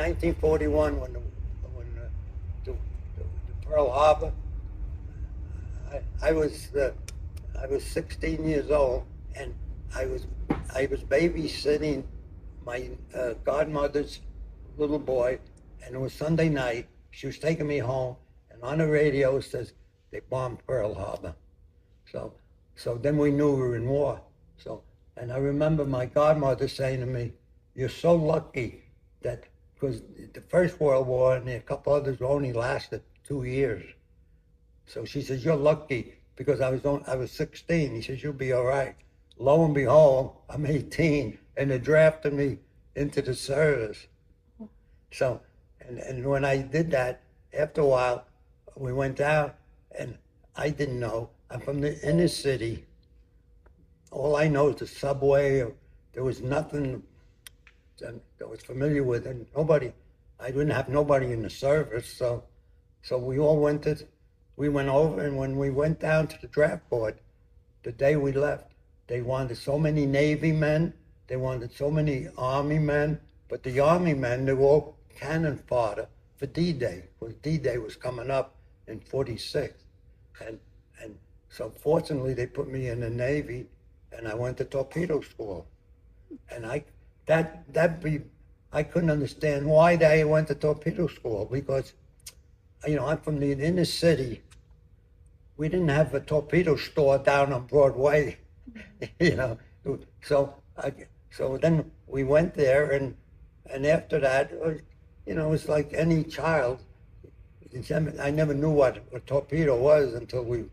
1941, when the Pearl Harbor, I was 16 years old, and I was babysitting my godmother's little boy, and it was Sunday night. She was taking me home, and on the radio it says they bombed Pearl Harbor. So then we knew we were in war. And I remember my godmother saying to me, "You're so lucky that," because the First World War and a couple others only lasted 2 years. So she says, "You're lucky," because I was 16. He says, "You'll be all right." Lo and behold, I'm 18, and they drafted me into the service. So, and when I did that, after a while, we went down, and I didn't know. I'm from the inner city. All I know is the subway. There was nothing that I was familiar with, and I didn't have nobody in the service. So we all went over, and when we went down to the draft board, the day we left, they wanted so many Navy men, they wanted so many Army men, but the Army men, they were all cannon fodder for D-Day, because D-Day was coming up in 46. And so fortunately they put me in the Navy, and I went to torpedo school. And I couldn't understand why I went to torpedo school, because, I'm from the inner city. We didn't have a torpedo store down on Broadway, So then we went there, and after that, it was like any child. I never knew what a torpedo was until we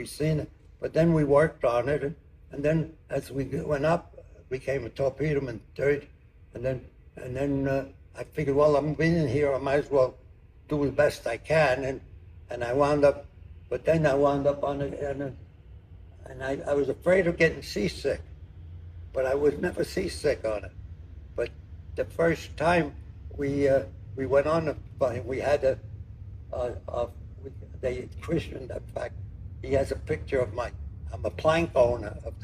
seen it. But then we worked on it, and then as we went up, became a torpedo man third, and then I figured, well, I'm being here, I might as well do the best I can, and I wound up. But then I wound up on it, and I was afraid of getting seasick, but I was never seasick on it. But the first time we went on the plane, we had they christened. In fact, he has a picture of I'm a plank owner of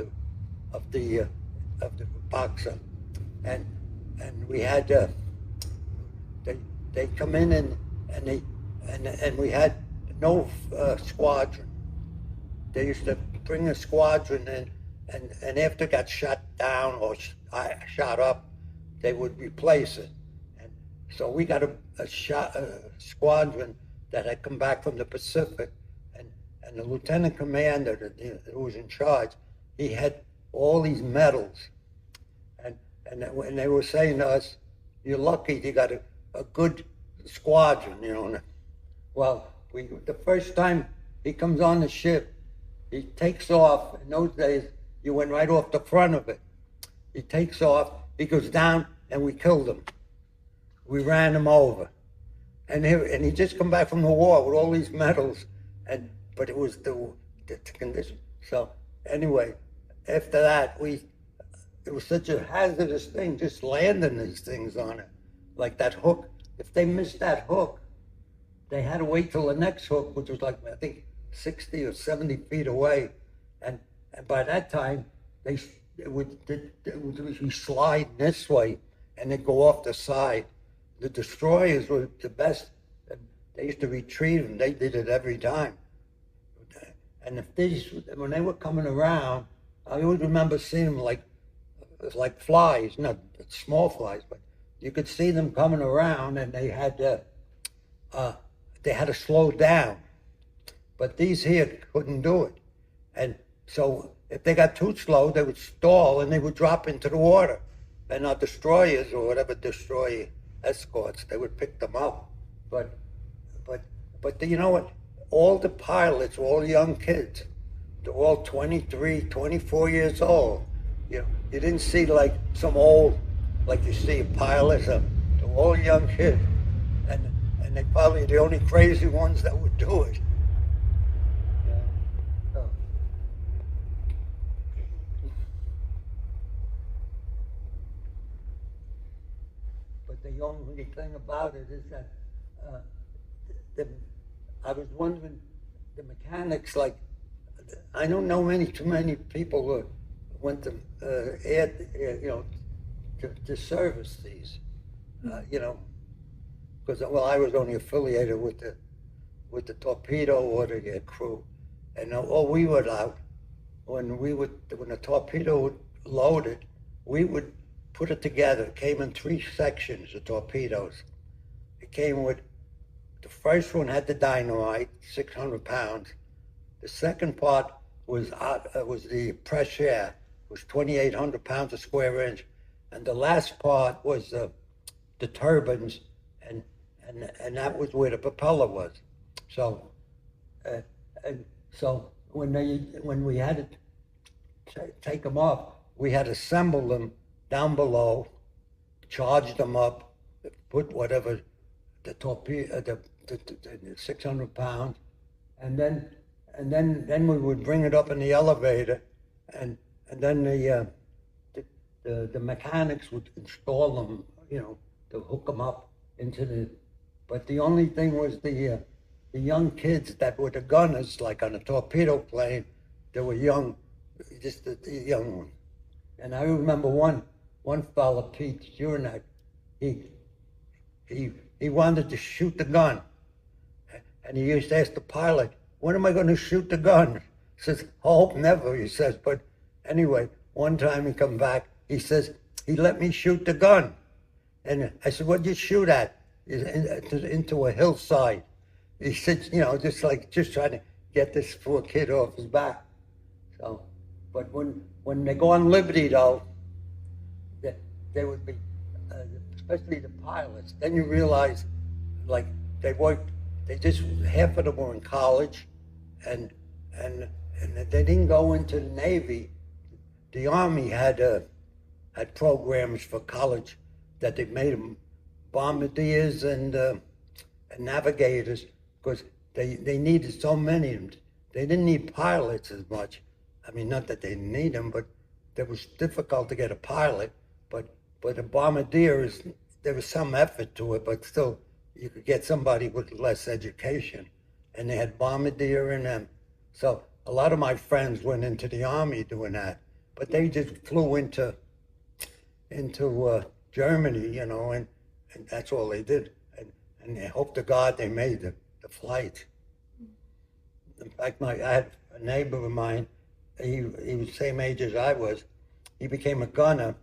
the Boxer, and we had they come in and we had no squadron. They used to bring a squadron in, and after it got shot down or shot up, they would replace it. And so we got a squadron that had come back from the Pacific, and the lieutenant commander who was in charge, he had all these medals, and they were saying to us, "You're lucky you got a good squadron," Well, the first time he comes on the ship, he takes off. In those days, you went right off the front of it. He takes off, he goes down, and we killed him. We ran him over. And he just come back from the war with all these medals, but it was the condition. So anyway, after that, it was such a hazardous thing, just landing these things on it, like that hook. If they missed that hook, they had to wait till the next hook, which was like, I think, 60 or 70 feet away. And by that time, it would be sliding this way, and they'd go off the side. The destroyers were the best. They used to retrieve them. They did it every time. And when they were coming around, I always remember seeing them like flies, not small flies, but you could see them coming around, and they had to slow down. But these here couldn't do it. And so if they got too slow, they would stall, and they would drop into the water. And our destroyers, or whatever destroyer escorts, they would pick them up. But you know what? All the pilots were all young kids. They're all 23, 24 years old. You didn't see like some old, like you see a pilot. They're all young kids. And they probably the only crazy ones that would do it. Yeah. So. But the only thing about it is that I was wondering, the mechanics, like, I don't know too many people who went to to service these, because I was only affiliated with the torpedo order crew, and all we would out when the torpedo would loaded, we would put it together. It came in 3 sections of torpedoes. It came with, the first one had the dynamite, 600 pounds. The second part was the pressure air, was 2,800 pounds a square inch, and the last part was the turbines, and that was where the propeller was. So, and so when we had to take them off, we had to assemble them down below, charge them up, put whatever the torpedo, the 600 pounds, and then we would bring it up in the elevator, and then the mechanics would install them, to hook them up into the. But the only thing was the young kids that were the gunners, like on a torpedo plane, they were young, just the young ones. And I remember one fella, Pete Jurnak, he wanted to shoot the gun, and he used to ask the pilot, "When am I going to shoot the gun?" He says, "I hope never," he says. But anyway, one time he come back, he says, he let me shoot the gun. And I said, "What'd you shoot at?" Into a hillside. He said, just trying to get this poor kid off his back. So, but when they go on Liberty, though, they would be, especially the pilots, then you realize, like, half of them were in college, and they didn't go into the Navy. The Army had programs for college that they made them bombardiers and navigators, because they needed so many of them. They didn't need pilots as much. I mean, not that they didn't need them, but it was difficult to get a pilot. But a bombardier there was some effort to it, but still, you could get somebody with less education. And they had bombardier in them. So a lot of my friends went into the Army doing that, but they just flew into Germany, and that's all they did. And they hoped to God they made the flight. In fact, I had a neighbor of mine, he was the same age as I was. He became a gunner,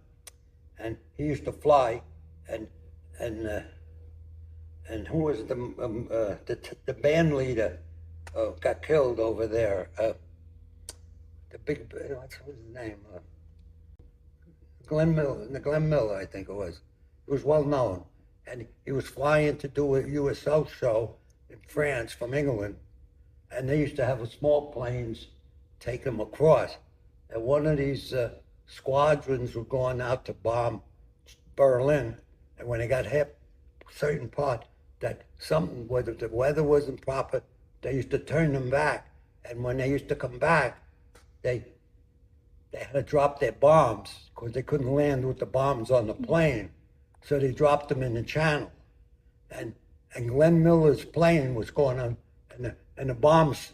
and he used to fly, and who was the band leader got killed over there. The big, what's his name? Glenn Miller, I think it was. He was well known, and he was flying to do a USO show in France from England, and they used to have small planes take him across. And one of these squadrons were going out to bomb Berlin, and when they got hit, certain part that whether the weather wasn't proper, they used to turn them back, and when they used to come back, they had to drop their bombs because they couldn't land with the bombs on the plane, so they dropped them in the channel, and Glenn Miller's plane was going on, and the bombs,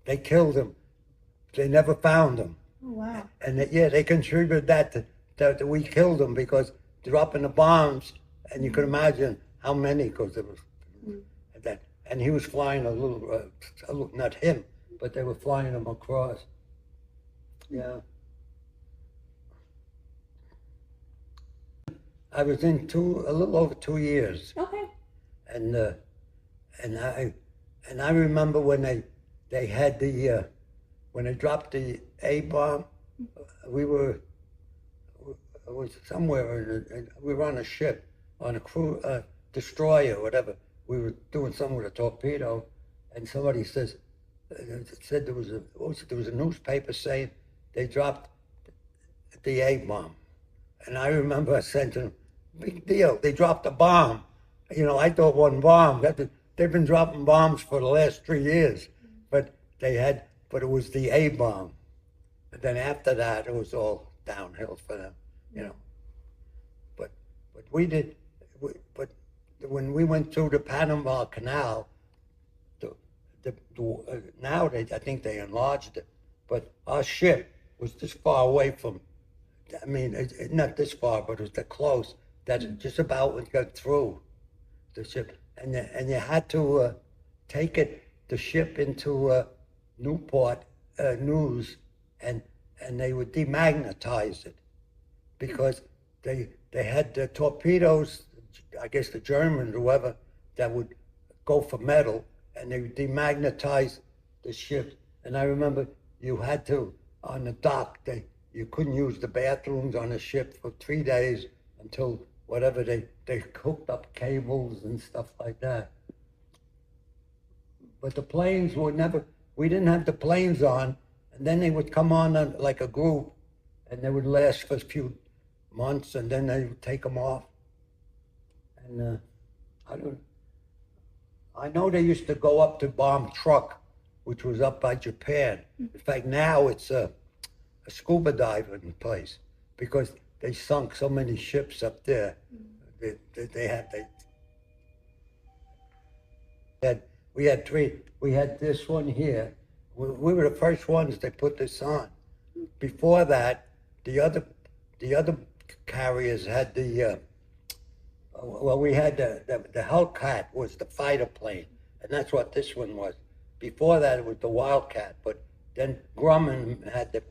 they killed him. They never found him. Oh, wow. And they contributed that we killed him, because dropping the bombs, and you can imagine how many, because there was that. And he was flying a little, not him, but they were flying him across. Yeah. I was in a little over 2 years. Okay. And I remember when they had when they dropped the A bomb, it was somewhere, we were on a ship, on a crew, destroyer or whatever. We were doing something with a torpedo, and somebody said there was a newspaper saying they dropped the A bomb. And I remember I said to them, "Big deal, they dropped a bomb." I thought one bomb. They've been dropping bombs for the last 3 years, but it was the A bomb. And then after that, it was all downhill for them, But when we went through the Panama Canal, now I think they enlarged it, but our ship was this far away from. Not this far, but it was that close that it just about got through. the ship, and you had to take the ship into Newport News, and they would demagnetize it because they had the torpedoes, I guess the Germans, whoever, that would go for metal, and they would demagnetize the ship. And I remember you had to, on the dock, you couldn't use the bathrooms on the ship for 3 days until whatever they hooked up cables and stuff like that. But the planes were never, we didn't have the planes on, and then they would come on like a group, and they would last for a few months, and then they would take them off. And I know they used to go up to Bomb Truck, which was up by Japan. In fact, now it's a scuba diving place because they sunk so many ships up there. We had three. We had this one here. We were the first ones that put this on. Before that, the other carriers had the. Well, we had the Hellcat was the fighter plane, and that's what this one was. Before that, it was the Wildcat, but then Grumman had the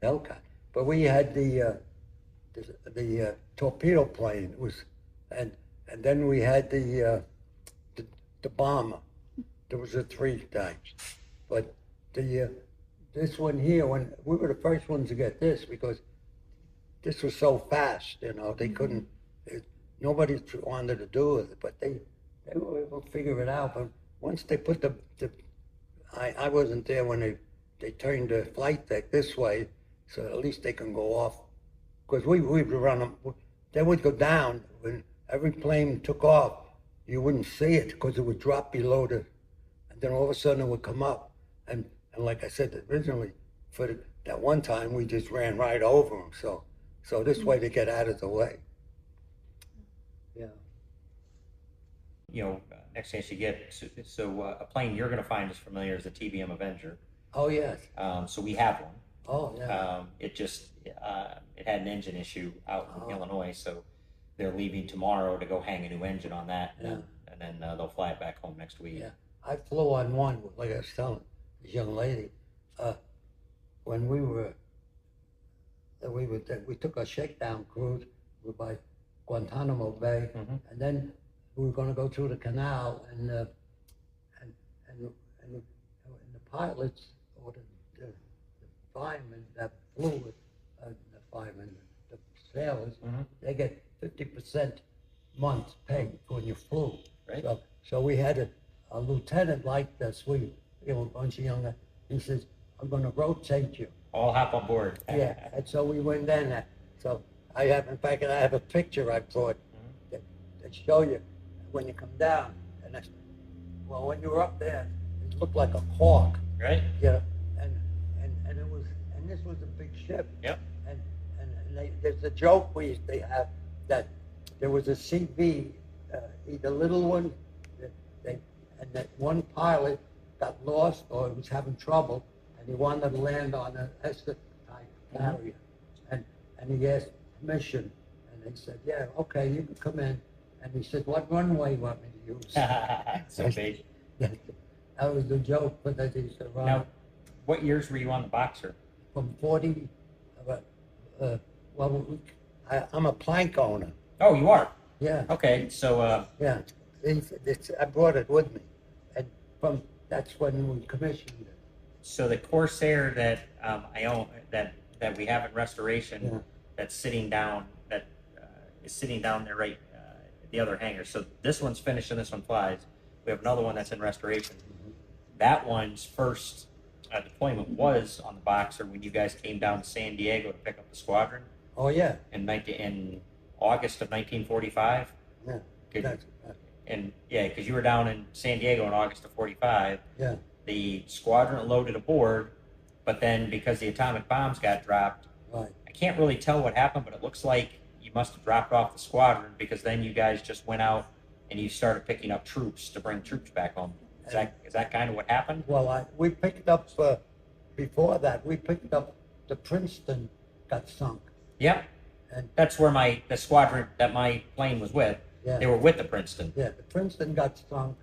Hellcat. But we had the torpedo plane. It was, and then we had the bomber. There was the 3 types, but this one here, when we were the first ones to get this because this was so fast, they couldn't. Nobody wanted to do it, but they were able to figure it out. But once they put I wasn't there when they turned the flight deck this way, so at least they can go off. Because we would run them, they would go down. When every plane took off, you wouldn't see it because it would drop below and then all of a sudden it would come up. And like I said originally, for that one time, we just ran right over them. So this way they get out of the way. Yeah. Next chance you get, so a plane you're going to find as familiar as the TBM Avenger. Oh, yes. So we have one. Oh, yeah. It just, it had an engine issue out in Illinois, so they're leaving tomorrow to go hang a new engine on that, Yeah. and then they'll fly it back home next week. Yeah. I flew on one, like I was telling this young lady, when we took a shakedown cruise. We were by Guantanamo Bay, and then we were going to go through the canal, and the pilots or the firemen that flew with the firemen, the sailors, they get 50% month's pay when you flew. Right. So we had a lieutenant like this. We a bunch of young guys. He says, "I'm going to rotate you." All hop on board. Yeah, and so we went in. So I have a picture I brought that show you when you come down. And when you were up there, it looked like a cork. Right. Yeah, and this was a big ship. Yep. And there's a joke they have that there was a CV, either little one, and that one pilot got lost or was having trouble, and he wanted to land on an ESTA type carrier, and he asked permission, and they said, "Yeah, okay, you can come in." And he said, "What runway you want me to use?" So big. That was the joke, but that is right. Now, what years were you on the Boxer? From 40, I'm a plank owner. Oh, you are? Yeah. Okay, so... Yeah, I brought it with me, and that's when we commissioned it. So the Corsair that I own, that we have in restoration, that's sitting down, is sitting down there right at the other hangar. So this one's finished and this one flies. We have another one that's in restoration. That one's first deployment was on the Boxer when you guys came down to San Diego to pick up the squadron. Oh, yeah. In August of 1945. Yeah. And yeah, because you were down in San Diego in August of 45. Yeah. The squadron loaded aboard, but then because the atomic bombs got dropped, right. I can't really tell what happened, but it looks like you must have dropped off the squadron because then you guys just went out and you started picking up troops to bring troops back home. Is that kind of what happened? Well, we picked up, before that, we picked up the Princeton got sunk. Yep. And that's where the squadron that my plane was with. Yeah. They were with the Princeton. Yeah, the Princeton got sunk,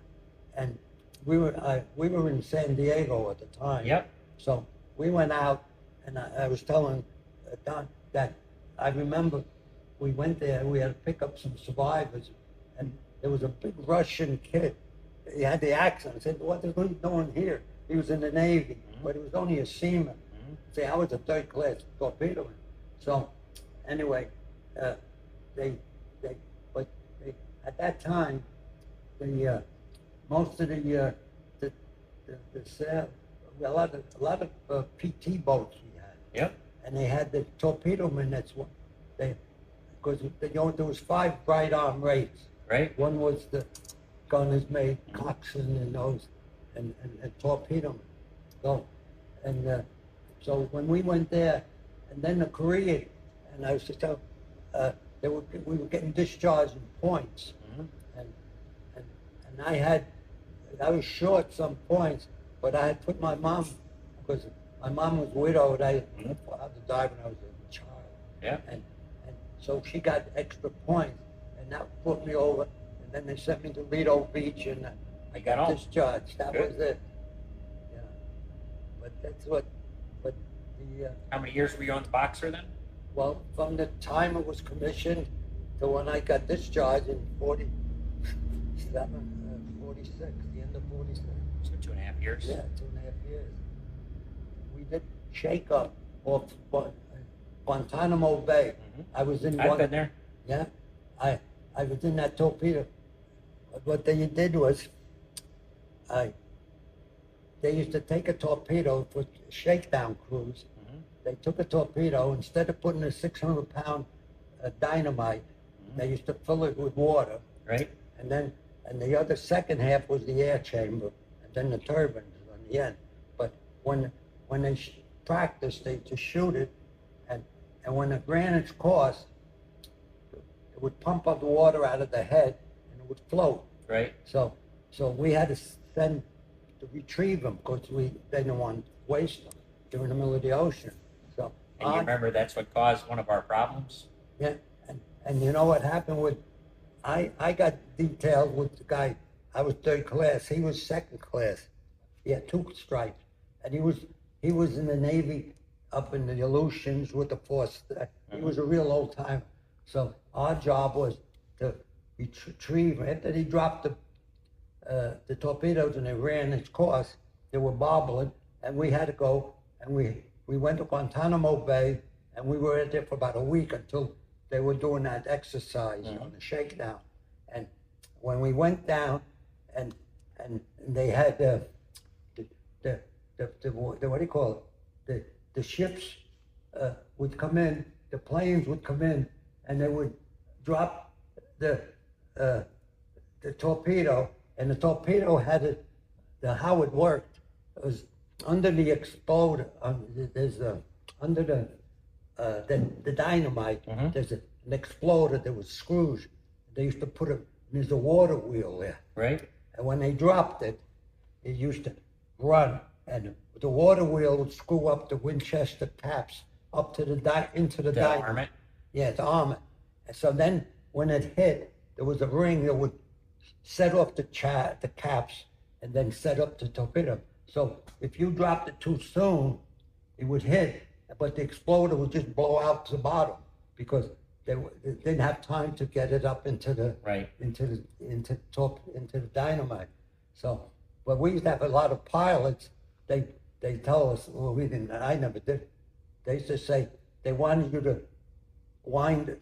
and we were in San Diego at the time. Yep. So we went out, and I was telling Don that I remember we went there. We had to pick up some survivors, and there was a big Russian kid. He had the accent. I said, "What is he doing here?" He was in the Navy, but he was only a seaman. See, I was a third-class torpedo. So, anyway, but at that time, most of a lot of PT boats we had. Yep. And they had the torpedo men. Because there was 5 bright arm rates. Right. One was the gunners mate, coxswain, and those, and torpedo men. So when we went there, and then the Korean, and I was to tell, we were getting discharged in points, and I was short some points, but I had put my mom, because my mom was widowed. My father died when I was a child. Yeah. And so she got extra points, and that put me over. And then they sent me to Lido Beach, and I got home. discharged. That Good. was it. Yeah. But that's what. But the. How many years were you on the Boxer then? Well, from the time it was commissioned to when I got discharged in 46, the end of 46. So 2.5 years. Yeah, 2.5 years. We did shake up off Guantanamo Bay. I was in I've been there. Yeah, I was in that torpedo. But what they did was, they used to take a torpedo for shakedown cruise. They took a torpedo, instead of putting a 600-pound dynamite, they used to fill it with water. Right. And the other second half was the air chamber, and then the turbines on the end. But when they practiced, they to shoot it, and when it ran its course, it would pump up the water out of the head, and it would float. Right. So we had to send to retrieve them, because they didn't want to waste them during the middle of the ocean. So And you remember that's what caused one of our problems? yeah, and you know what happened with, I got detailed with the guy. I was third class. He was second class. He had 2 stripes, and he was in the Navy up in the Aleutians with the force. He was a real old timer. So our job was to retrieve. After they dropped the torpedoes and they ran its course, they were bobbling, and we had to go, and we went to Guantanamo Bay, and we were there for about a week until they were doing that exercise on the shakedown. And when we went down, and they had the what do you call it? The ships would come in, the planes would come in, and they would drop the torpedo, and the torpedo had how it worked. It was under the exploder. There's under the dynamite. There's an exploder. There was screws. They used to put there's a water wheel there. Right. And when they dropped it, it used to run, and the water wheel would screw up the Winchester caps up to into the dynamite. Arm it? Yeah, to arm it. And so then when it hit, there was a ring that would set off the caps and then set up the torpedo. So if you dropped it too soon, it would hit, but the exploder would just blow out the bottom, because they didn't have time to get it up into the dynamite. So, but we used to have a lot of pilots. They tell us, well, we didn't. I never did. They used to say they wanted you to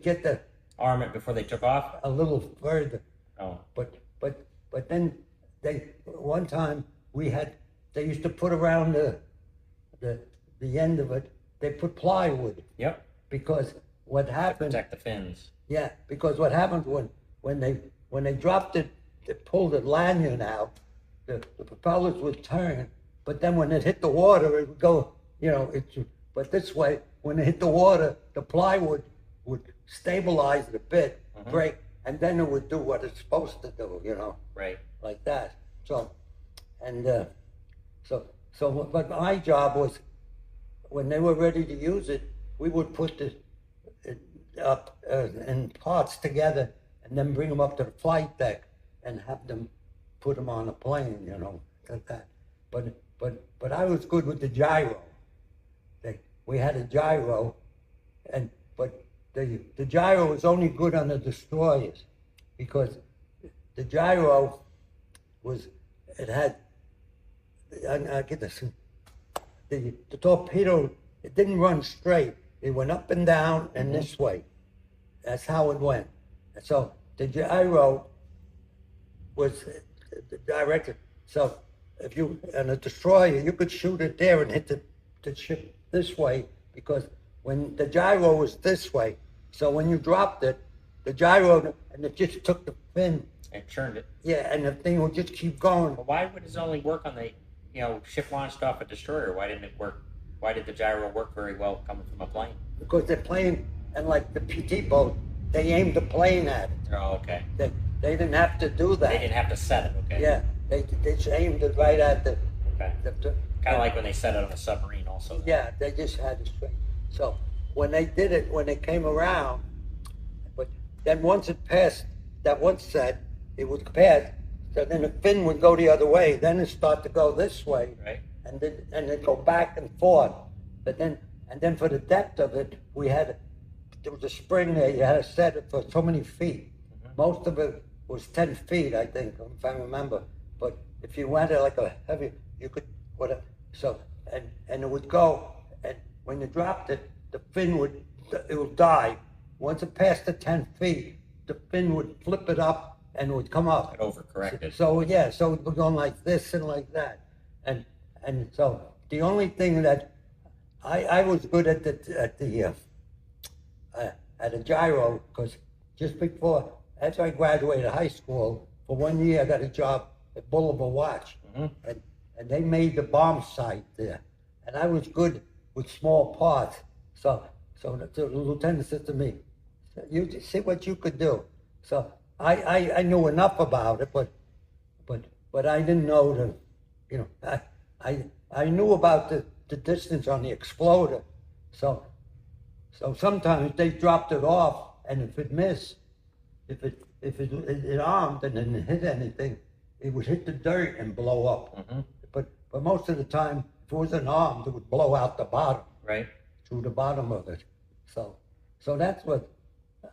get the Arm it before they took off? a little further. Oh. But then one time they used to put around the end of it, they put plywood. Yep. Because what happened? Protect the fins. Yeah, because what happened when they dropped it, they pulled the lanyard out, the propellers would turn, but then when it hit the water, it would go, but this way, when it hit the water, the plywood would stabilize it a bit, break, and then it would do what it's supposed to do, Right. like that. But my job was, when they were ready to use it, we would put it up in parts together, and then bring them up to the flight deck and have them put them on a plane, you know, like that. But I was good with the gyro. We had a gyro, but the gyro was only good on the destroyers because the gyro I get this, the torpedo, it didn't run straight. It went up and down and this way. That's how it went. And so the gyro was directed. So if you, on a destroyer, you could shoot it there and hit the ship this way because when the gyro was this way, so when you dropped it, the gyro, and it just took the fin. And churned it. Yeah, and the thing would just keep going. But why would it only work on the, ship launched off a destroyer? Why didn't it work? Why did the gyro work very well coming from a plane? Because they're playing, and like the PT boat, they aimed the plane at it. Oh, okay. They didn't have to do that. They didn't have to set it, okay? Yeah, they just aimed it right at the. Okay. Kind of like when they set it on a submarine, also. Then. Yeah, they just had to straight. So when they did it, when they came around, but then once it passed that one set, it would pass. So then the fin would go the other way. Then it start to go this way, right? And then go back and forth. But then for the depth of it, there was a spring there. You had to set it for so many feet. Mm-hmm. Most of it was 10 feet, I think, if I remember. But if you went like a heavy, you could whatever. So and it would go, and when you dropped it, the fin would dive. Once it passed the 10 feet, the fin would flip it up and it would come up. It overcorrected. So it was going like this and like that, and so the only thing that I was good at a gyro because just before after I graduated high school for 1 year I got a job at Boulevard Watch, mm-hmm. and they made the bomb sight there, and I was good with small parts. So the lieutenant said to me, "You see what you could do." So I knew enough about it, but I didn't know I knew about the distance on the exploder. So sometimes they dropped it off, and if it missed, if it armed and didn't hit anything, it would hit the dirt and blow up. Mm-hmm. But most of the time, if it wasn't armed, it would blow out the bottom. Right. Through the bottom of it. So that's what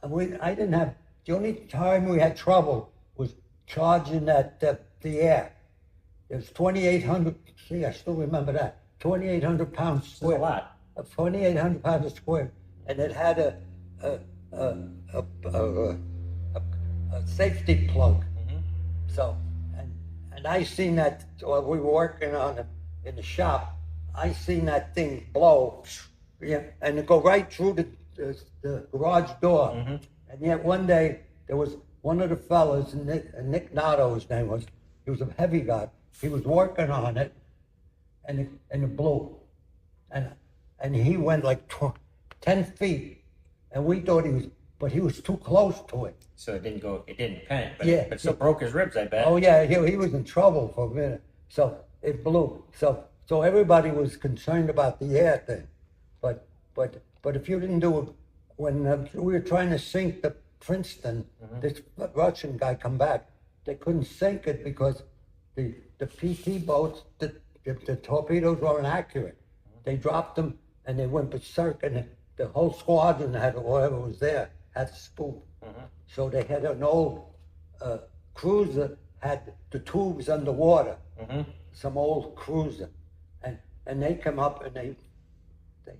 I didn't have. The only time we had trouble was charging the air. It was 2,800. See, I still remember that. 2,800 pounds square. That's a lot. 2,800 pounds a square, and it had a safety plug. Mm-hmm. So and I seen that while we were working on it in the shop. I seen that thing blow, yeah, and it go right through the garage door. Mm-hmm. And yet one day there was one of the fellas, Nick Nato, his name was. He was a heavy guy. He was working on it, and it blew, and he went like 10 feet, and we thought he was too close to it. So it didn't panic, but yeah, but still broke his ribs, I bet. Oh yeah, he was in trouble for a minute. So it blew. So everybody was concerned about the air thing, but if you didn't do it when we were trying to sink the Princeton, mm-hmm. This Russian guy come back. They couldn't sink it because the PT boats, the torpedoes weren't accurate. Mm-hmm. They dropped them and they went berserk, and the whole squadron had whatever was there had to scoop. Mm-hmm. So they had an old cruiser had the tubes underwater, mm-hmm. Some old cruiser, and they come up and they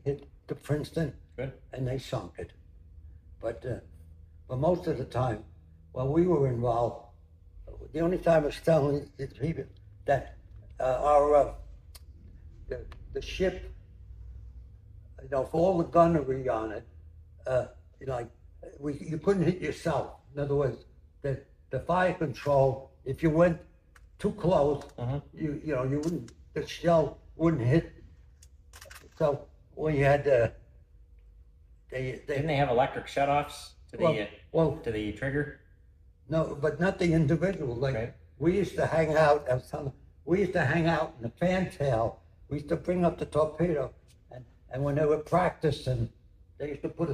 hit the Princeton. Good. And they sunk it. But most of the time, while we were involved, the only time I was telling the people that the ship, for all the gunnery on it, you couldn't hit yourself. In other words, the fire control, if you went too close, uh-huh. you wouldn't, the shell wouldn't hit. So when you had didn't they have electric shutoffs to the trigger? No, but not the individual. Like okay. We used to hang out. We used to hang out in the fantail. We used to bring up the torpedo, and when they were practicing, they used to put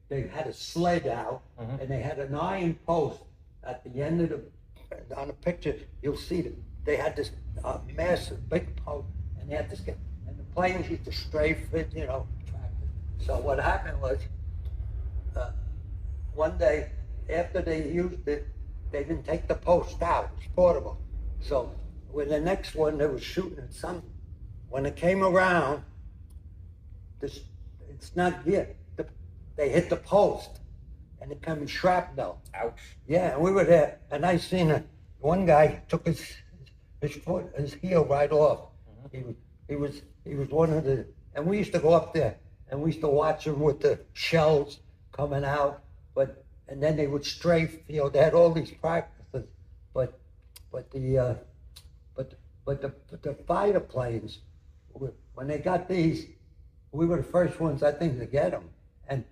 they had a sled out, and they had an iron post at the end of the, on the picture, you'll see that they had this massive, big post, and they had this, and the planes used to strafe it, you know. So what happened was, one day, after they used it, they didn't take the post out, it was portable. So with the next one, they were shooting at something. When it came around, it's not here. They hit the post, and it came in shrapnel. Ouch. Yeah, and we were there, and I seen one guy took his heel right off. He was one of the, and we used to go up there, and we used to watch him with the shells coming out, and then they would strafe, you know, they had all these practices, but the fighter planes, when they got these, we were the first ones, I think, to get them, and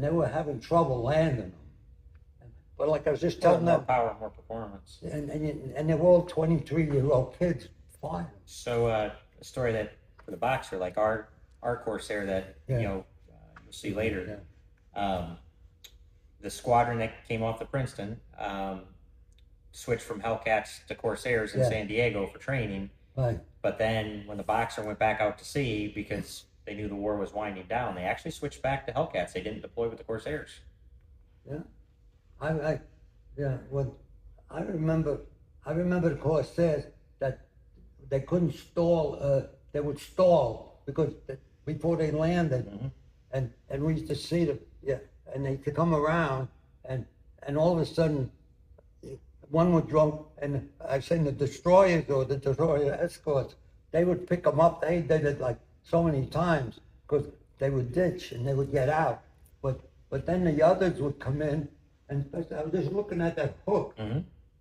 they were having trouble landing them. But like I was just telling more them, power, more performance. and they were all 23-year-old kids flying. So a story that for the Boxer, like our Corsair that Yeah. you'll see later, the squadron that came off the Princeton switched from Hellcats to Corsairs in San Diego for training. Right. But then when the Boxer went back out to sea, because they knew the war was winding down, they actually switched back to Hellcats. They didn't deploy with the Corsairs. Yeah, Well, I remember the Corsairs that they couldn't stall. They would stall because before they landed, and we used to see them. Yeah, and they could come around, and all of a sudden, one would drunk, and I've seen the destroyers or the destroyer escorts. They would pick them up. They did it like so many times because they would ditch and they would get out. But then the others would come in, and I was just looking at that hook.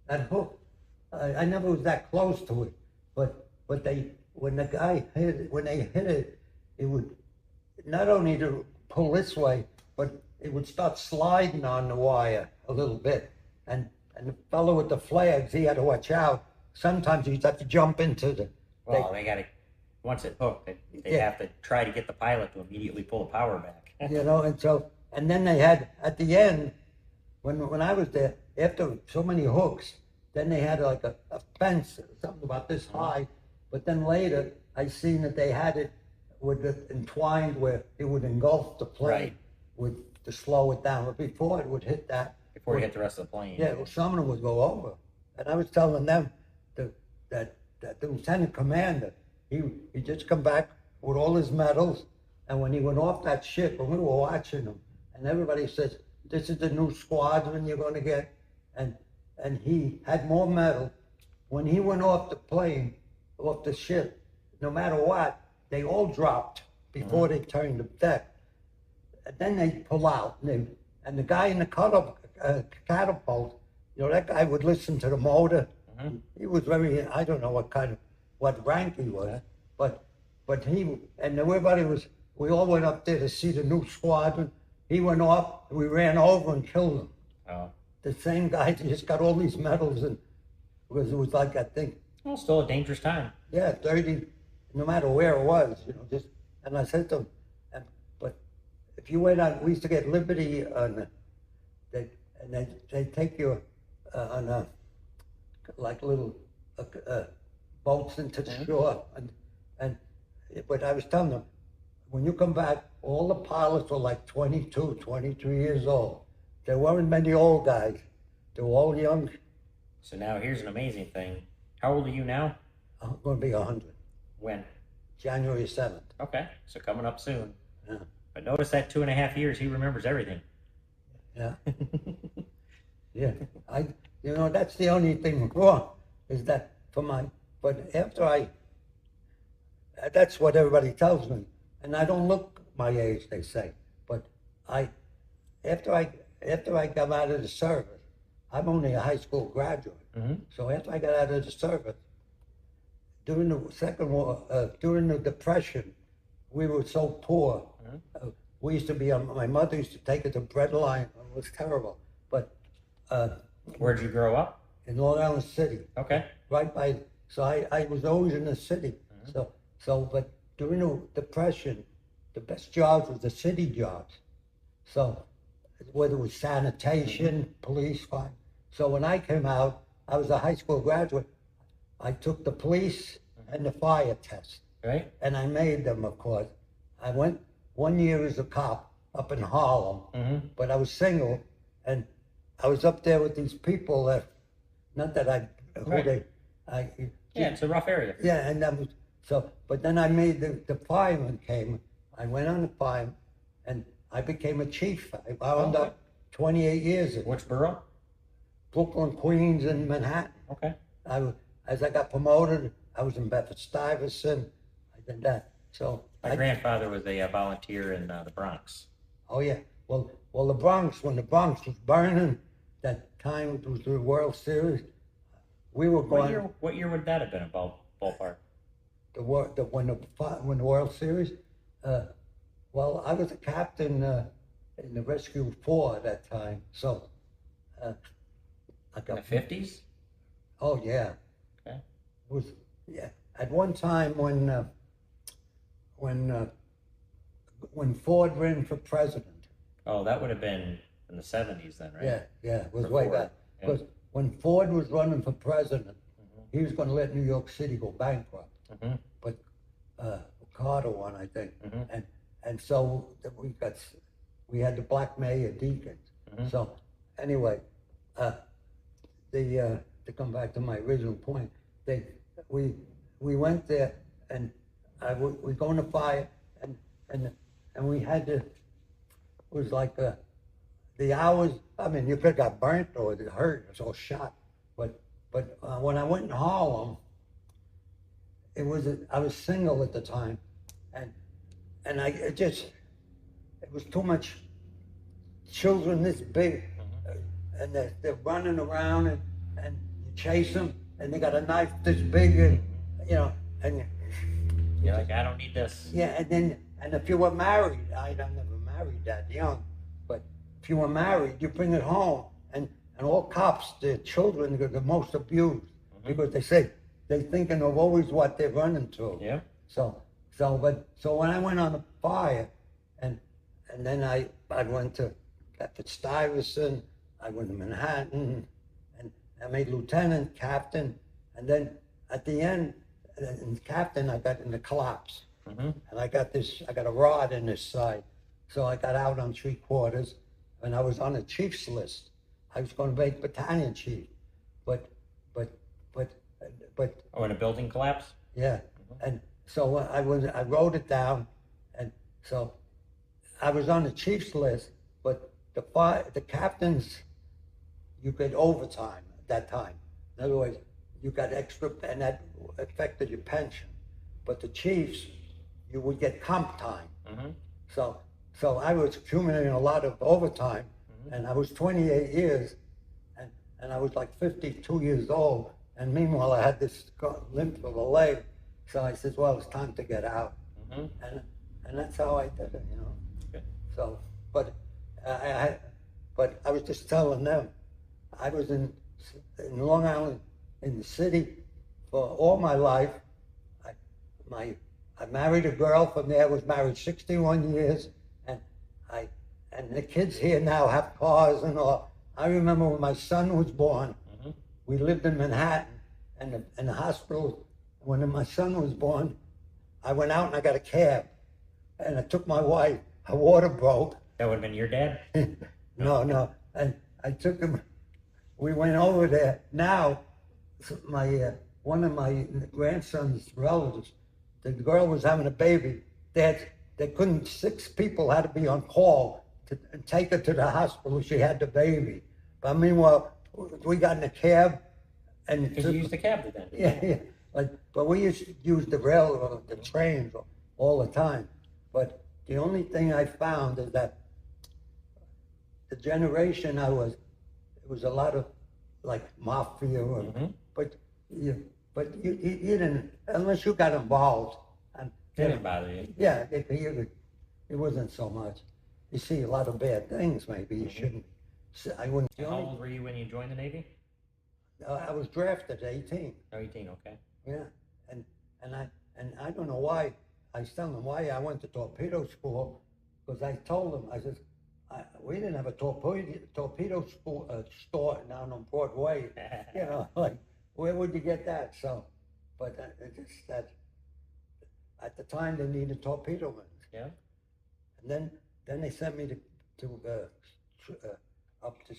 That hook, I never was that close to it, but when they hit it, it would not only to pull this way, but it would start sliding on the wire a little bit, and the fellow with the flags, he had to watch out. Sometimes you'd have to jump into the. Well, they got to, once it hooked, they have to try to get the pilot to immediately pull the power back. You know, and then they had, at the end, when I was there, after so many hooks, then they had like a fence, something about this high, but then later, I seen that they had it with it entwined where it would engulf the plane to slow it down, but before it would hit that. Before it hit the rest of the plane. Yeah, well, some of them would go over. And I was telling them that the lieutenant commander, he just come back with all his medals, and when he went off that ship, and we were watching him, and everybody says, this is the new squadron you're going to get, and he had more medals. When he went off the plane, off the ship, no matter what, they all dropped before they turned the deck. And then they pull out, and the guy in the catapult, you know, that guy would listen to the motor. He was very, I don't know what rank he was, but he, and everybody was, we all went up there to see the new squadron. He went off, we ran over and killed him. Oh. The same guy just got all these medals, and because it was like, I think. Well, still a dangerous time. Yeah, 30, no matter where it was, you know, just, and I said to him, but if you went on, we used to get Liberty on, they take you on like little boats into the shore, but I was telling them, when you come back, all the pilots were like 22, 23 years old. There weren't many old guys. They were all young. So now here's an amazing thing. How old are you now? I'm going to be 100. When? January 7th. Okay, so coming up soon. Yeah. But notice that 2.5 years, he remembers everything. Yeah. Yeah. You know, that's the only thing wrong, is that but after that's what everybody tells me. And I don't look my age, they say. But after I got out of the service, I'm only a high school graduate. So after I got out of the service, during the Second War, during the Depression, we were so poor. We used to be my mother used to take us to bread line. It was terrible. But where'd you grow up? In Long Island City. Okay. Right by. So I was always in the city. But during the Depression, the best jobs was the city jobs. So whether it was sanitation, police, fire. So when I came out, I was a high school graduate. I took the police and the fire test. Right. And I made them, of course. I went 1 year as a cop up in Harlem, but I was single, and I was up there with these people that, not that I, who Right. Yeah, it's a rough area. yeah, and that was, so, but then I made the fireman came, I went on the fireman, and I became a chief. I wound Okay. up 28 years in Which borough? Brooklyn, Queens, and Manhattan. Okay. As I got promoted, I was in Bedford-Stuyvesant. I did that. So My grandfather was a volunteer in the Bronx. oh yeah. Well, the Bronx, when the Bronx was burning, that time it was the World Series. We were going. What year would that have been about ballpark? When the World Series. Well, I was a captain in the Rescue 4 at that time. So I In got the 50s? Oh yeah. Okay. It was yeah. At one time when Ford ran for president. Oh, that would have been in the 70s then, right? Yeah, it was For way Ford, back. yeah. Because when Ford was running for president, he was going to let New York City go bankrupt. But Carter won, I think, and so we had the black mayor Deakins. So anyway, to come back to my original point, we went there and we go in the fire and we had to. It was like the hours. I mean, you could have got burnt or it hurt or shot. But when I went in Harlem, I was single at the time, and it was too much. Children this big, and they're running around and you chase them, and they got a knife this big, and and You're like, I don't need this. yeah, and if you were married, I never married that young, but if you were married, you bring it home, and all cops, their children are the most abused because they're thinking of always what they're running to. Yeah. So when I went on the fire, and then I went to Bedford-Stuyvesant, I went to Manhattan, and I made lieutenant, captain, and then at the end, in captain, I got in the collapse. And I got a rod in this side. So I got out on 3/4, and I was on the chief's list. I was going to make battalion chief, but. Oh, in a building collapse? Yeah, and so I wrote it down, and so I was on the chief's list, but the captains, you get overtime at that time. In other words, you got extra, and that affected your pension. But the chiefs, you would get comp time. So I was accumulating a lot of overtime, and I was 28 years, and I was like 52 years old. And meanwhile, I had this limp of a leg. So I said, well, it's time to get out. And that's how I did it, Okay. So, but I was just telling them, I was in Long Island, in the city, for all my life. I married a girl from there, was married 61 years, and the kids here now have cars and all. I remember when my son was born, we lived in Manhattan, and the hospital, when my son was born, I went out and I got a cab, and I took my wife. Her water broke. That would have been your dad? No, and I took him. We went over there. Now, one of my grandson's relatives, the girl was having a baby. They couldn't. 6 people had to be on call to take her to the hospital. She had the baby. But meanwhile, we got in a cab, and Because you used the cab then? yeah. But we used to use the railroad, the trains all the time. But the only thing I found is that the generation it was a lot of like mafia, but you didn't, unless you got involved. And, It didn't bother you? Yeah, it wasn't so much. You see a lot of bad things, maybe you shouldn't. I wouldn't. How old were you when you joined the Navy? I was drafted at 18. 18, okay. Yeah, and I don't know why. I was telling them why I went to torpedo school, because I told them, I said, we didn't have a torpedo store down on Broadway. You know, like, where would you get that? So, but it's just that at the time they needed torpedo men. Yeah. And then they sent me to up to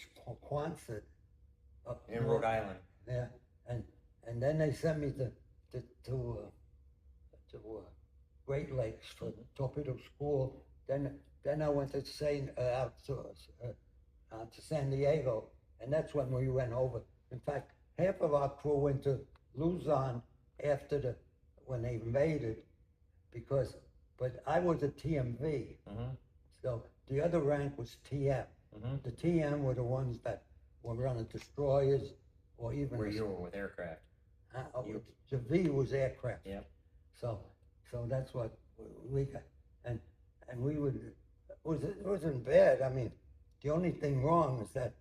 Quonset, up In north. Rhode Island. Yeah, and then they sent me to Great Lakes for torpedo school. Then I went to out to San Diego, and that's when we went over. In fact, half of our crew went to Luzon after when they invaded, but I was a TMV, so the other rank was TM. The TM were the ones that were running destroyers or even. Where you were with aircraft. The V was aircraft. Yeah. So that's what we got, and we would. It wasn't bad. I mean, the only thing wrong is that,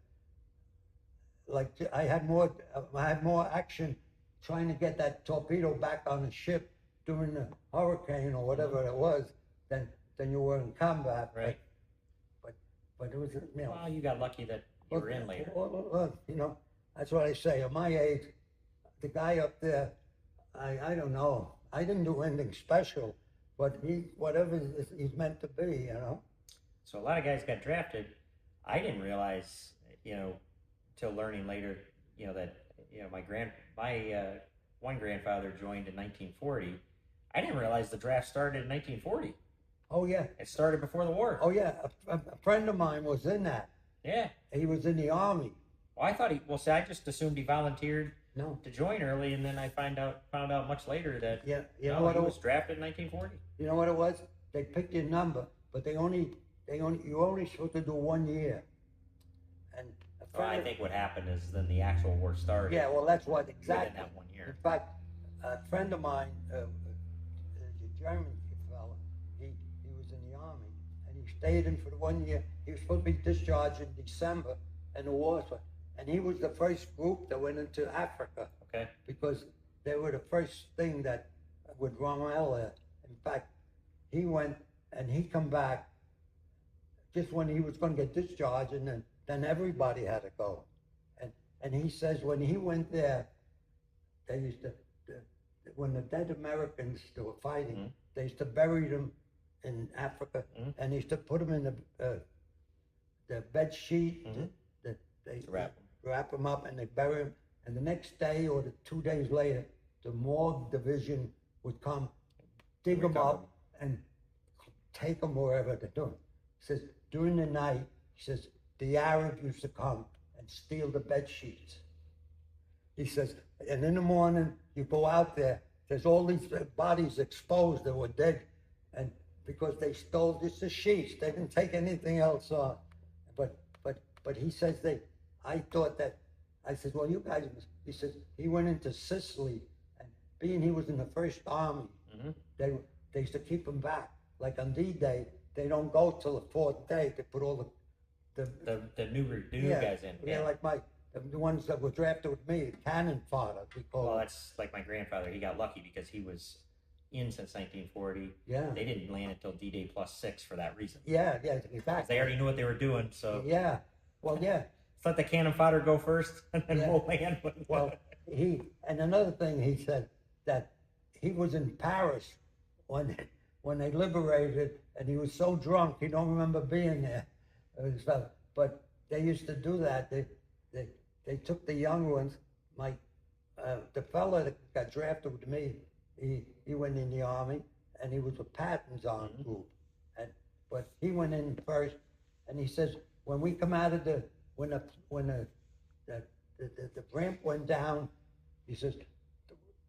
like, I had more action trying to get that torpedo back on the ship during the hurricane or whatever it was than you were in combat. Right. But it was, you know. Well, you got lucky that you were in later. Well, you know, that's what I say. At my age, the guy up there, I don't know. I didn't do anything special, but whatever he's meant to be, you know. So a lot of guys got drafted. I didn't realize, you know, till learning later, you know, that, you know, my one grandfather joined in 1940. I didn't realize the draft started in 1940. Oh yeah. It started before the war. Oh yeah. A friend of mine was in that. Yeah. He was in the Army. Well, I thought see, I just assumed he volunteered No. to join early, and then I found out much later that Yeah. You no, know what he it was drafted in 1940. You know what it was? They picked your number, but you're only supposed to do 1 year. And Well, I think what happened is then the actual war started. Yeah, well, that's what exactly. Within that 1 year. In fact, a friend of mine, a German fellow, he was in the Army, and he stayed in for the 1 year. He was supposed to be discharged in December, and the war started. And he was the first group that went into Africa. Okay. Because they were the first thing that with Rommel there. In fact, he went and he come back just when he was going to get discharged, and then everybody had to go. And he says when he went there, they used to, when the dead Americans that were fighting, they used to bury them in Africa, and they used to put them in the bed sheet. They wrap them up and they bury them. And the next day or 2 days later, the morgue division would come, dig them up, and take them wherever they're doing. He says, during the night, he says, the Arab used to come and steal the bed sheets. He says, and in the morning, you go out there, there's all these bodies exposed that were dead, and because they stole just the sheets, they didn't take anything else on. But he says I thought that, I said, well, you guys, he says, he went into Sicily, and being he was in the First Army, they used to keep him back. Like on D-Day, they don't go till the fourth day. They put all the new guys in. Yeah, like the ones that were drafted with me, cannon fodder. Well, that's like my grandfather. He got lucky because he was in since 1940. Yeah. They didn't land until D-Day +6 for that reason. Yeah, exactly. They already knew what they were doing, so. Yeah, well, yeah. Let the cannon fodder go first, and then we'll land. Well, and another thing he said, that he was in Paris when they liberated, and he was so drunk he don't remember being there. But they used to do that. They took the young ones. The fella that got drafted with me, he went in the Army, and he was a Patton's on group, but he went in first, and he says when we come out of when the ramp went down, he says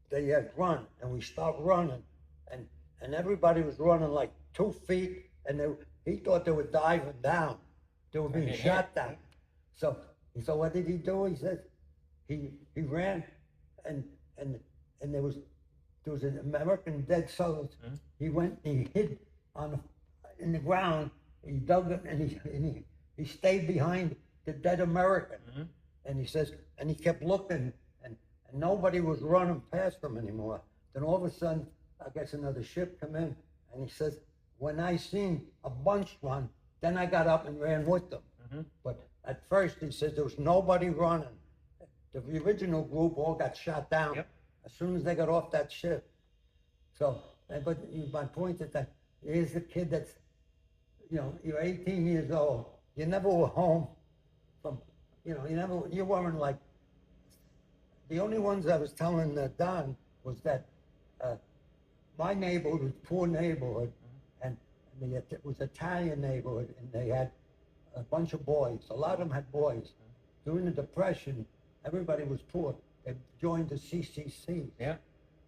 they had run, and we stopped running, and everybody was running like 2 feet, and he thought they were diving down, they were being shot down. So what did he do? He says he ran, and there was an American dead soldier. He went and he hid in the ground. He dug it, and he stayed behind the dead American. And he says, and he kept looking, and nobody was running past him anymore. Then all of a sudden, I guess another ship come in, and he says, when I seen a bunch run, then I got up and ran with them. But at first he said there was nobody running. The original group all got shot down as soon as they got off that ship. So, but my point is that here's a kid that's, you know, you're 18 years old. You never were home from, you know, you weren't like, the only ones I was telling Don was that my neighborhood was a poor neighborhood, and it was Italian neighborhood, and they had a bunch of boys. A lot of them had boys. During the Depression, everybody was poor. They joined the CCC. Yeah.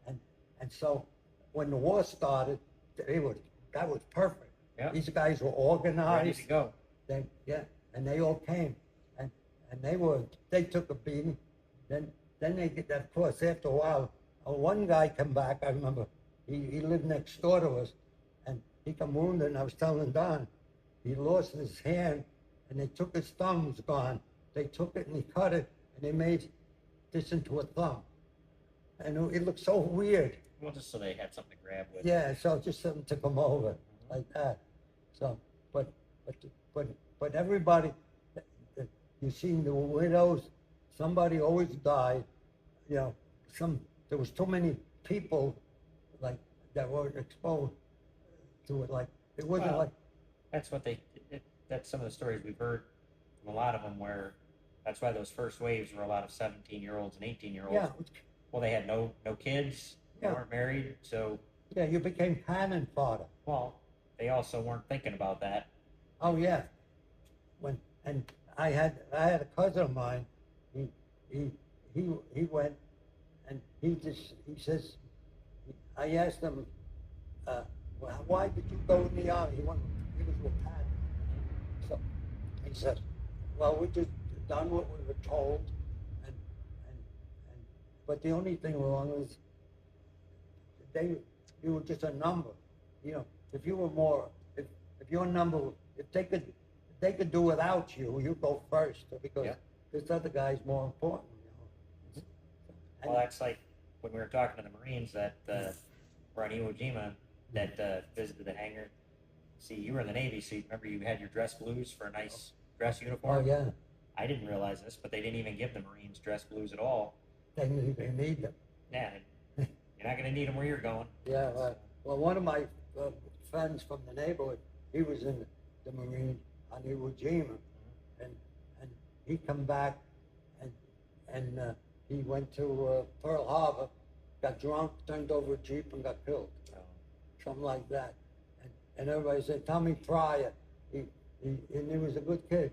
And so when the war started, that was perfect. Yeah. These guys were organized. Ready to go. And they all came, and they took a beating. Then they get, of course, after a while, one guy come back. I remember he lived next door to us, and he come wounded. And I was telling Don, he lost his hand, and they took his thumb was gone. They took it and he cut it, and they made this into a thumb, and it looked so weird. Well, just so they had something to grab with. Yeah, so just something to come over like that. So, but everybody, you seen the widows. Somebody always died. You know, there was too many people like that were exposed to it. Like it wasn't like. That's what that's some of the stories we've heard from a lot of them where that's why those first waves were a lot of 17-year-olds and 18-year-olds. Yeah. Well, they had no kids. They weren't married, so. Yeah, you became cannon fodder. Well, they also weren't thinking about that. Oh yeah. And I had a cousin of mine. He went, and he says, I asked him, well, why did you go in the army? He was with Pat. So he said, well, we just done what we were told, but the only thing wrong was you were just a number. You know, if you were more, if your number, if they could do without you, you go first because this other guy's more important. You know. Well, that's like when we were talking to the Marines that were on Iwo Jima that visited the hangar. See, you were in the Navy, so you remember you had your dress blues for a nice dress uniform? Oh, yeah. I didn't realize this, but they didn't even give the Marines dress blues at all. They need them. Yeah, you're not going to need them where you're going. Yeah, right. Well, one of my friends from the neighborhood, he was in the Marine on Iwo Jima, and he come back, and he went to Pearl Harbor, got drunk, turned over a Jeep, and got killed. Oh. Something like that. And everybody said, Tommy Pryor, and he was a good kid,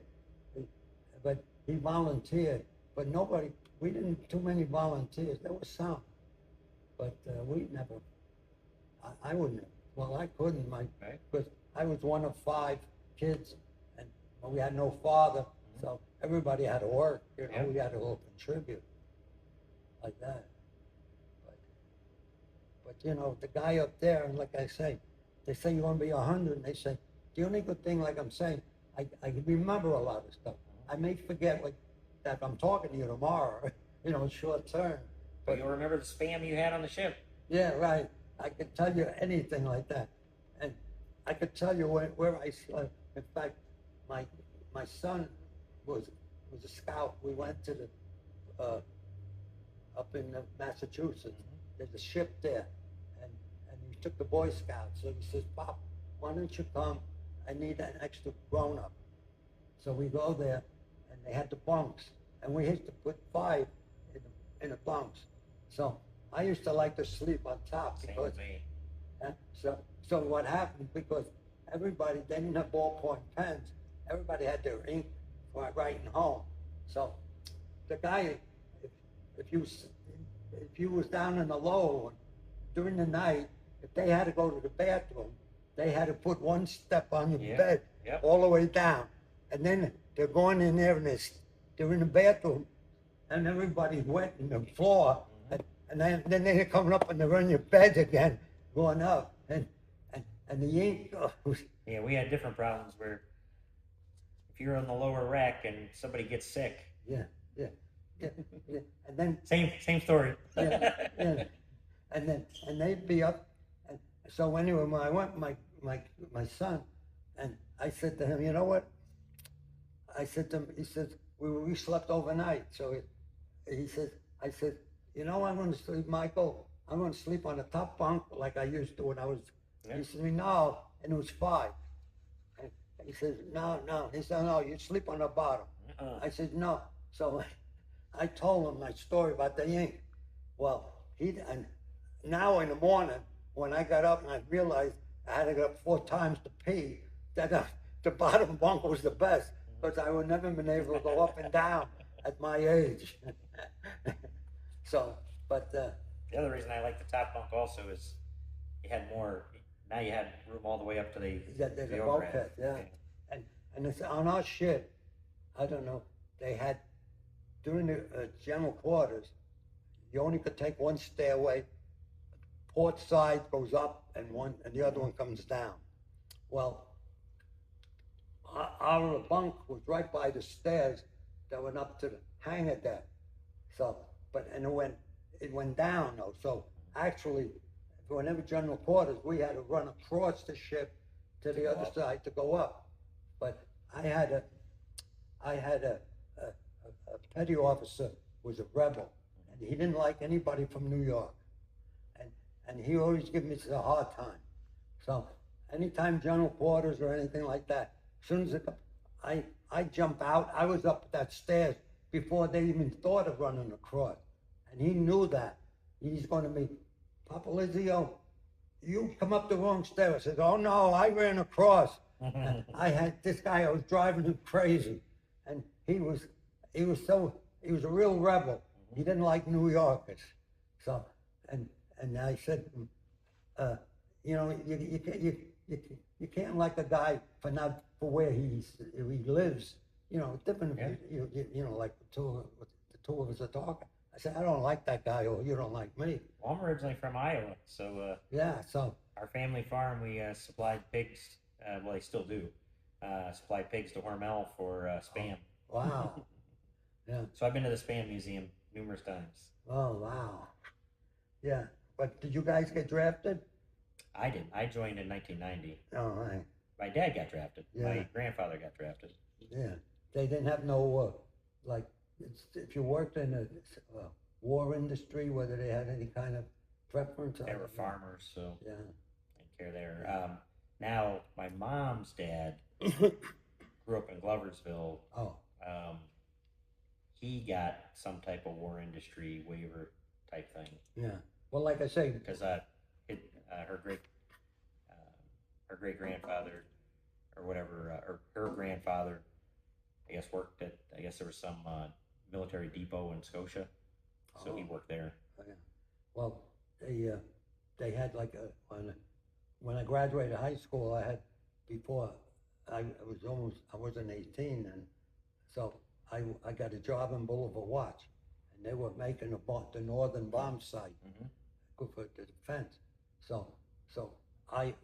but he volunteered. But we didn't too many volunteers. There were some, but we never. I wouldn't. Well, I couldn't, because I was one of 5 kids, and we had no father, so everybody had to work. You know, we had to all contribute like that. But you know, the guy up there, and like I say, they say you want to be 100, and they say the only good thing, like I'm saying, I remember a lot of stuff. I may forget that I'm talking to you tomorrow, you know, short term. But you'll remember the spam you had on the ship. Yeah, right. I could tell you anything like that, and I could tell you where I slept. In fact, my son was a scout. We went to the up in Massachusetts. There's a ship there, and he took the Boy Scouts. So he says, Pop, why don't you come? I need an extra grown-up. So we go there, and they had the bunks, and we used to put 5 in the bunks. So I used to like to sleep on top because. So what happened, because everybody, they didn't have ballpoint pens. Everybody had their ink for writing home. So the guy, if you was down in the lower one, during the night, if they had to go to the bathroom, they had to put 1 step on your bed all the way down. And then they're going in there and they're in the bathroom, and everybody's wet in the floor. And then they're coming up and they're on your bed again, going up. And the ink. Yeah, we had different problems where if you're on the lower rack and somebody gets sick. Yeah. And then same story. yeah. And they'd be up. And so anyway, when I went, my son, and I said to him, you know what? I said to him, he said, we slept overnight. So he said, I said, you know, I'm going to sleep, Michael. I'm going to sleep on the top bunk like I used to when I was. Yeah. He said, no, and it was 5. And he says, no. He said, no, you sleep on the bottom. I said, no. So I told him my story about the ink. Well, and now in the morning, when I got up and I realized I had to get up 4 times to pee, that the bottom bunk was the best, because I would never been able to go up and down at my age. So, but The other reason I like the top bunk also is you had more. Now you had room all the way up to the overhead. bulkhead, yeah. And it's on our ship. I don't know. They had during the general quarters. You only could take one stairway. Port side goes up, and the other one comes down. Well, our bunk was right by the stairs that went up to the hangar deck. So, and it went down though. So actually, whenever general quarters, we had to run across the ship to the other side to go up. But I had a petty officer was a rebel, and he didn't like anybody from New York, and he always gave me a hard time. So anytime general quarters or anything like that, as soon as I jump out, I was up that stairs before they even thought of running across, and he knew that. He's going to me, Popolizio, you come up the wrong stair. I said, oh no, I ran across. I had this guy, I was driving him crazy, and he was a real rebel. He didn't like New Yorkers. So, and I said, you know, you can't like a guy for where he lives. You know, different. Yeah. You know, like the two of us are talking. I said, I don't like that guy, or you don't like me. Well, I'm originally from Iowa, so yeah. So our family farm, we supplied pigs. Well, they still do. Supply pigs to Hormel for Spam. Oh, wow. Yeah. So I've been to the Spam Museum numerous times. Oh, wow. Yeah. But did you guys get drafted? I did. I joined in 1990. Oh, right. My dad got drafted. Yeah. My grandfather got drafted. Yeah. They didn't have no, like, if you worked in the war industry, whether they had any kind of preference. They were farmers, so yeah. I didn't care there. Now, my mom's dad grew up in Gloversville. Oh. He got some type of war industry waiver type thing. Yeah. Well, like I say, because her great grandfather or whatever, or her grandfather, I guess worked at. I guess there was some military depot in Scotia, so he worked there. Oh, yeah. Well, they had like when I graduated high school, I wasn't 18, and so I got a job in Boulevard Watch, and they were making the northern bomb sight for the defense. So I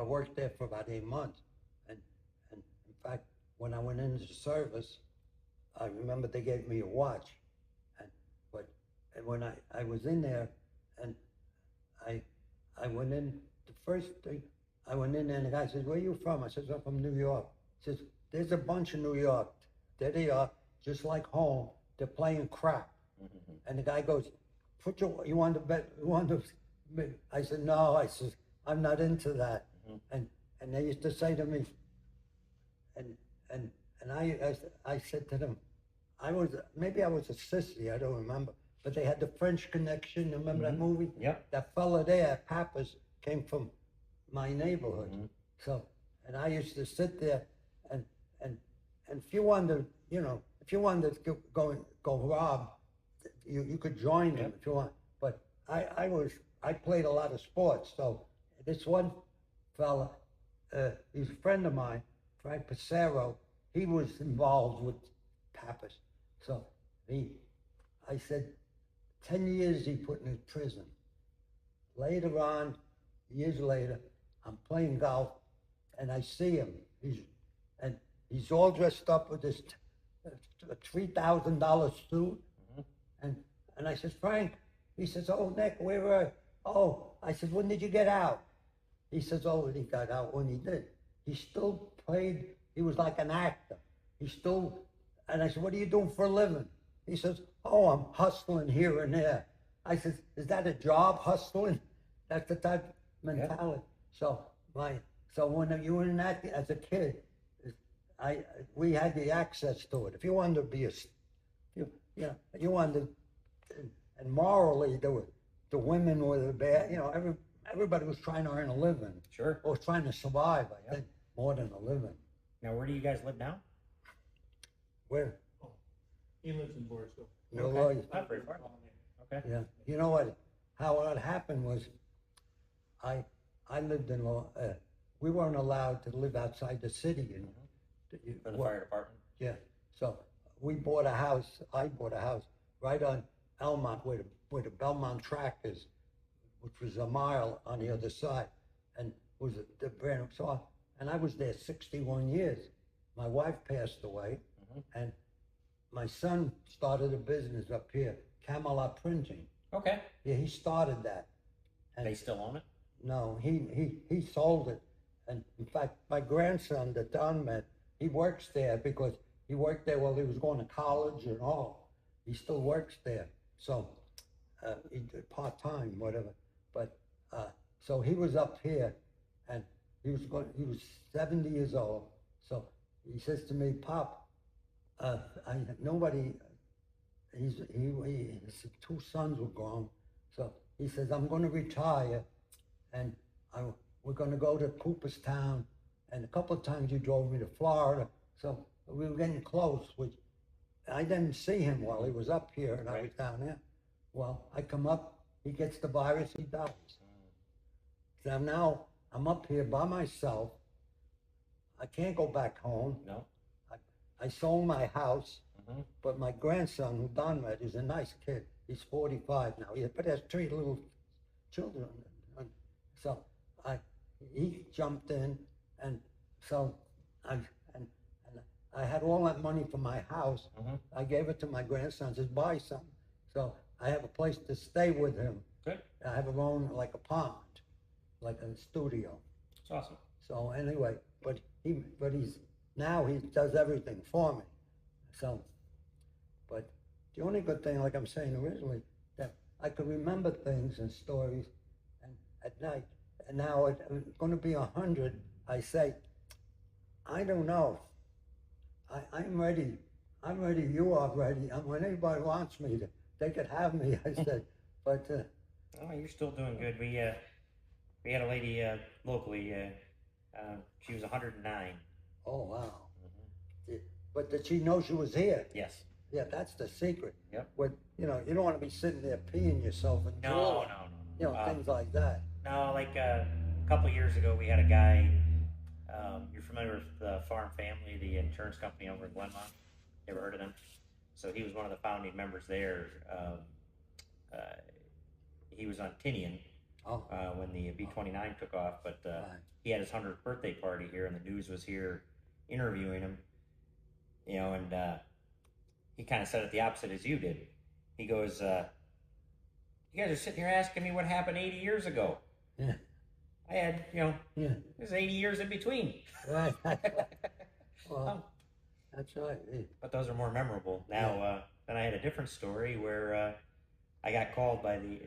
worked there for about 8 months, and in fact, when I went into the service, I remember they gave me a watch, and when I was in there, and I went in the first thing. I went in there and the guy says, "Where are you from?" I says, "I'm from New York." He says, "There's a bunch in New York. There they are, just like home. They're playing crap." And the guy goes, "You want to bet? You want to?" I said, "No." I said, "I'm not into that." And they used to say to me, and I said to them, maybe I was a sissy, I don't remember, but they had the French Connection. Remember that movie? Yep. That fella there, Pappas, came from my neighborhood. So, and I used to sit there, and if you wanted, to go rob, you could join them if you want. But I played a lot of sports. So this one fella, he's a friend of mine, Frank Passero. He was involved with Pappas. So I said, 10 years he put in prison. Later on, years later, I'm playing golf, and I see him. He's all dressed up with this $3,000 suit, and I said, "Frank," he says, "Oh, Nick, where are you?" "Oh," I said, "When did you get out?" He says, "Oh, he got out when he did." He's still played, he was like an actor. He still, and I said, what are you doing for a living? He says, oh, I'm hustling here and there. I said, is that a job, hustling? That's the type of mentality. So when you were in that, as a kid, we had the access to it. If you wanted to be you wanted to, and morally, the women were the bad, everybody was trying to earn a living. Sure. Or trying to survive, I think, more than a living. Now, where do you guys live now? Where? He lives in Borisville. Okay. Not very far. Okay. Yeah. You know what? How it happened was, I lived in, we weren't allowed to live outside the city. For the fire department? Yeah. So we bought a house, I bought a house right on Elmont where the Belmont track is, which was a mile on the other side. And was the brand so and I was there 61 years. My wife passed away, and my son started a business up here, Camelot Printing. Okay. Yeah, he started that. And They still own it? no, he sold it. And in fact, my grandson that Don met, he works there because he worked there while he was going to college and all. He still works there. So he did part-time, whatever. But so he was up here, and he was 70 years old. So he says to me, Pop, his two sons were gone. So he says, I'm going to retire, and we're going to go to Cooperstown. And a couple of times he drove me to Florida. So we were getting close, which I didn't see him while he was up here and I was down there. Well, I come up, he gets the virus, he dies. So now I'm up here by myself. I can't go back home. No. I sold my house, but my grandson, who Don met, is a nice kid. He's 45 now, but he has 3 little children. So he jumped in, and so I had all that money for my house. I gave it to my grandson, says, buy some. So I have a place to stay with him. Good. I have a own apartment, like a studio. It's awesome. So anyway, but he does everything for me. So, but the only good thing, like I'm saying originally, that I could remember things and stories, and at night. And now I'm going to be 100. I say, I don't know. I'm ready. I'm ready. You are ready. When anybody wants me, they could have me. I said, but. Oh, you're still doing good. We had a lady locally. She was 109. Oh wow! But did she know she was here? Yes. Yeah, that's the secret. Yep. What you don't want to be sitting there peeing yourself and drooling. No. Things like that. No, like a couple of years ago, we had a guy. You're familiar with the Farm Family, the insurance company over in Glenmont? You ever heard of them? So he was one of the founding members there. He was on Tinian when the B-29 took off, but he had his 100th birthday party here, and the news was here interviewing him. And he kind of said it the opposite as you did. He goes, you guys are sitting here asking me what happened 80 years ago. Yeah. I had, there's 80 years in between. Right. Well, that's right. Yeah. But those are more memorable. Now, then I had a different story where I got called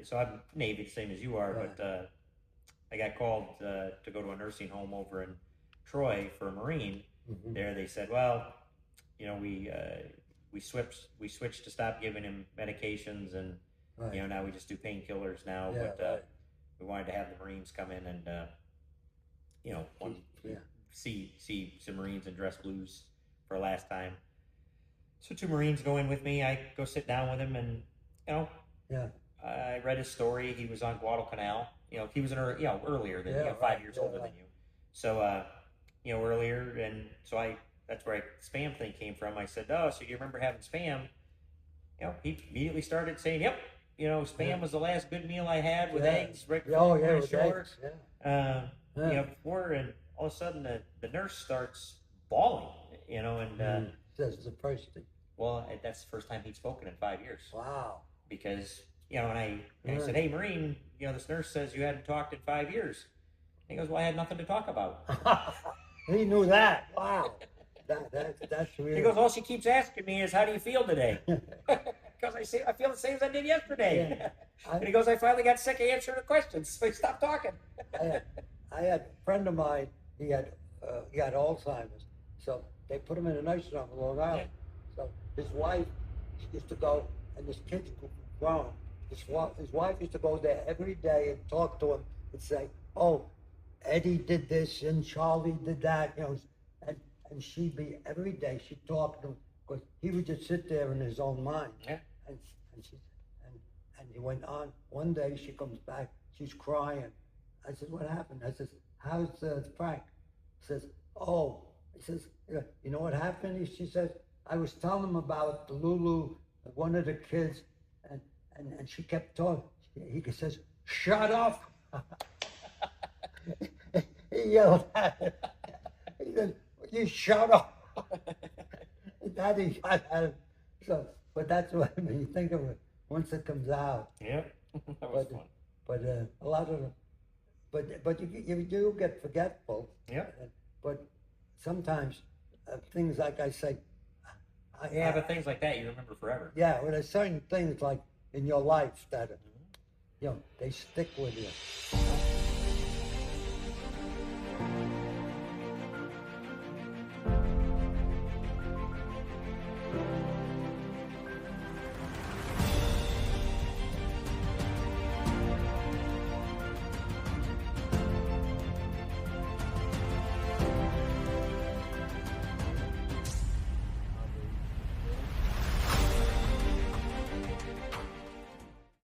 so I'm Navy, the same as you are, Right. but I got called to go to a nursing home over in Troy for a Marine. There they said, well, we switched to stop giving him medications, and Right. now we just do painkillers now. Yeah, but right. we wanted to have the Marines come in and see some Marines in dress blues for a last time. So 2 Marines go in with me. I go sit down with him, and Yeah. I read his story. He was on Guadalcanal. He was earlier than 5 right, years yeah, older right. than you. So earlier, and so that's where spam thing came from. I said, oh, so you remember having spam? He immediately started saying, yep. Spam was the last good meal I had with eggs right before we went with ashore. eggs, yeah. Before, and all of a sudden the nurse starts bawling, and That's the first thing. well, that's the first time he'd spoken in 5 years. Wow. Because, and I said, hey, Marine, this nurse says you hadn't talked in 5 years. And he goes, well, I had nothing to talk about. He knew that. Wow. That's really. He goes, all she keeps asking me is, how do you feel today? Because I feel the same as I did yesterday. Yeah. And he goes, I finally got sick of answering the questions, so he stopped talking. I had a friend of mine. He had Alzheimer's, so they put him in a nursing home in Long Island. So his wife used to go, and his kids grown. His wife used to go there every day and talk to him and say, "Oh, Eddie did this and Charlie did that," you know, and she'd be every day. She'd talk to him because he would just sit there in his own mind. Yeah. And he went on. One day she comes back. She's crying. I said, "What happened?" I says, "How's Frank?" He says, "Oh," he says, "You know what happened?" She says, "I was telling him about the Lulu, one of the kids, and she kept talking." He says, "Shut up!" He yelled at her. He said, "You shut up!" Daddy got at him. So, but that's what, when you think of it, once it comes out. Yeah, that was fun. But a lot of them, but you do get forgetful. Yeah. But sometimes things like I say. Yeah, but things like that you remember forever. Yeah, well, there's certain things like in your life that, you know, they stick with you.